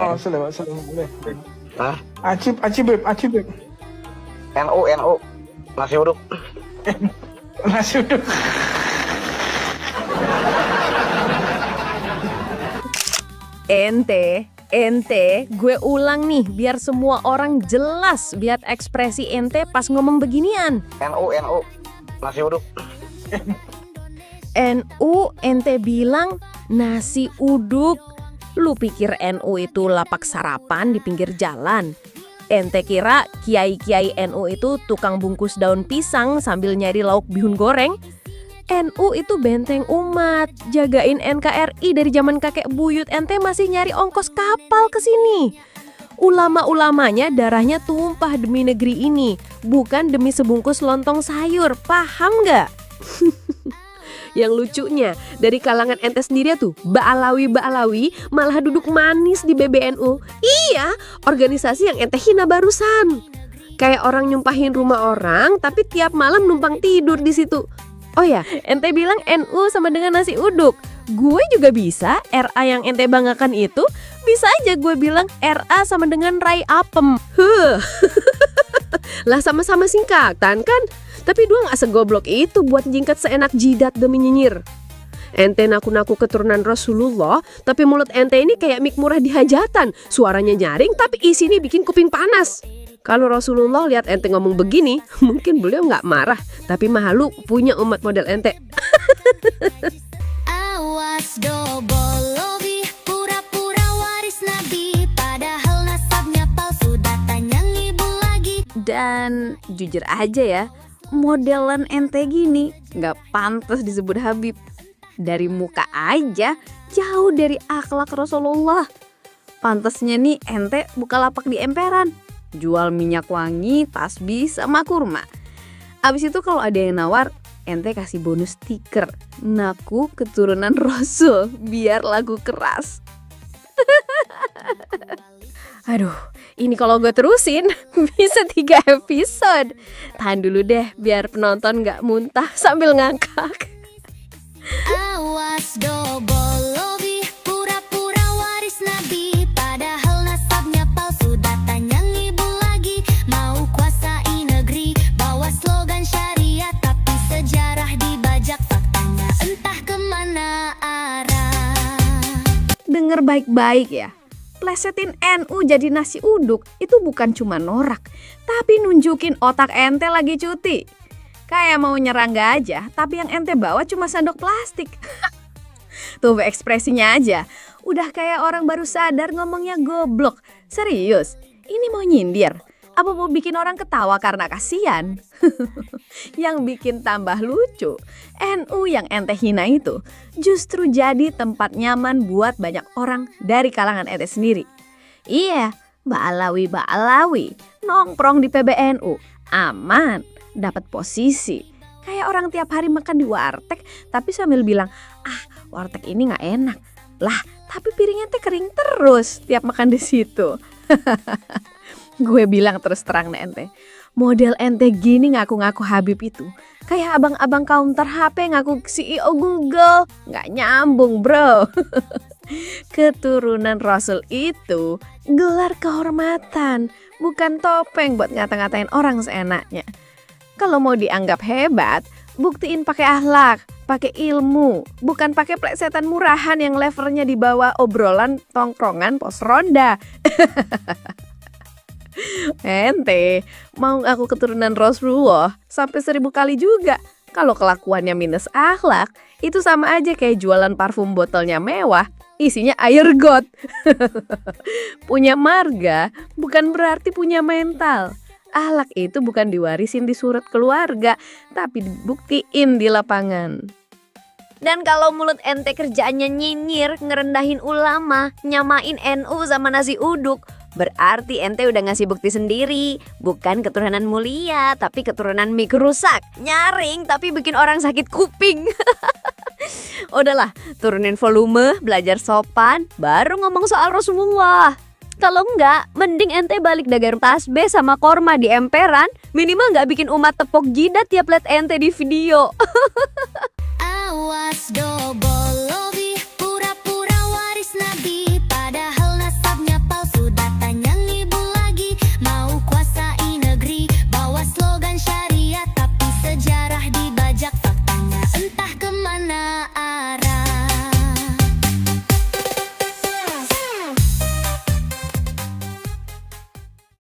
Oh, salam boleh. Hah? Aci beb. NU nasi uduk. Nasi uduk. Ente, gue ulang nih biar semua orang jelas biar ekspresi ente pas ngomong beginian. NU nasi uduk. Ente bilang nasi uduk. Lu pikir NU itu lapak sarapan di pinggir jalan? Ente kira kiai-kiai NU itu tukang bungkus daun pisang sambil nyari lauk bihun goreng? NU itu benteng umat, jagain NKRI dari zaman kakek buyut. Ente masih nyari ongkos kapal ke sini. Ulama-ulamanya darahnya tumpah demi negeri ini, bukan demi sebungkus lontong sayur. Paham nggak? Yang lucunya, dari kalangan ente sendiri tuh, Ba'alawi malah duduk manis di BBNU. Iya, organisasi yang ente hina barusan. Kayak orang nyumpahin rumah orang, tapi tiap malam numpang tidur di situ. Oh ya, ente bilang NU sama dengan nasi uduk. Gue juga bisa, RA yang ente banggakan itu, bisa aja gue bilang RA sama dengan Rai Apem. Lah sama-sama singkatan kan? Tapi dua gak segoblok itu buat jingkat seenak jidat demi nyinyir. Ente naku-naku keturunan Rasulullah, tapi mulut ente ini kayak mik murah di hajatan. Suaranya nyaring tapi isinya bikin kuping panas. Kalau Rasulullah lihat ente ngomong begini, mungkin beliau nggak marah, tapi malu punya umat model ente. Awas dobolobi, pura-pura waris nabi, padahal nasabnya palsu, datanya ngibul lagi. Dan jujur aja ya, modelan ente gini nggak pantas disebut Habib. Dari muka aja jauh dari akhlak Rasulullah. Pantasnya nih ente buka lapak di emperan, jual minyak wangi, tasbih, sama kurma. Abis itu kalau ada yang nawar, ente kasih bonus stiker naku keturunan Rasul biar lagu keras. Aduh, ini kalau gue terusin bisa 3 episode. Tahan dulu deh biar penonton gak muntah sambil ngakak. Awas dobolobi, pura-pura waris nabi, padahal nasabnya palsu, datanya ngibul lagi. Mau kuasai negeri, bawa slogan syariat, tapi sejarah dibajak, faktanya entah kemana arah. Denger baik-baik ya, plesetin NU jadi nasi uduk itu bukan cuma norak, tapi nunjukin otak ente lagi cuti. Kayak mau nyerang gajah, tapi yang ente bawa cuma sendok plastik. Tuh ekspresinya aja, udah kayak orang baru sadar ngomongnya goblok. Serius, ini mau nyindir? Apa mau bikin orang ketawa karena kasihan? Yang bikin tambah lucu, NU yang ente hina itu justru jadi tempat nyaman buat banyak orang dari kalangan ente sendiri. Iya, Ba'alawi nongkrong di PBNU, aman, dapat posisi. Kayak orang tiap hari makan di warteg tapi sambil bilang, warteg ini gak enak. Lah, tapi piringnya teh kering terus tiap makan di situ. Gue bilang terus terang nih ente, model ente gini ngaku-ngaku Habib itu kayak abang-abang counter HP ngaku CEO Google. Gak nyambung bro. Keturunan Rasul itu gelar kehormatan, bukan topeng buat ngata-ngatain orang seenaknya. Kalau mau dianggap hebat, buktiin pakai akhlak, pakai ilmu, bukan pakai plesetan murahan yang levelnya di bawah obrolan tongkrongan pos ronda. Ente mau aku keturunan Rasulullah sampai 1000 kali juga. Kalau kelakuannya minus akhlak, itu sama aja kayak jualan parfum botolnya mewah, isinya air got. Punya marga bukan berarti punya mental. Akhlak itu bukan diwarisin di surat keluarga, tapi dibuktiin di lapangan. Dan kalau mulut ente kerjaannya nyinyir, ngerendahin ulama, nyamain NU sama nasi uduk, berarti ente udah ngasih bukti sendiri. Bukan keturunan mulia, tapi keturunan mik rusak, nyaring tapi bikin orang sakit kuping. Udahlah, turunin volume, belajar sopan, baru ngomong soal Rasulullah. Kalau enggak, mending ente balik dagang tasbih sama korma di emperan, minimal nggak bikin umat tepok jidat tiap liat ente di video. Awas dobol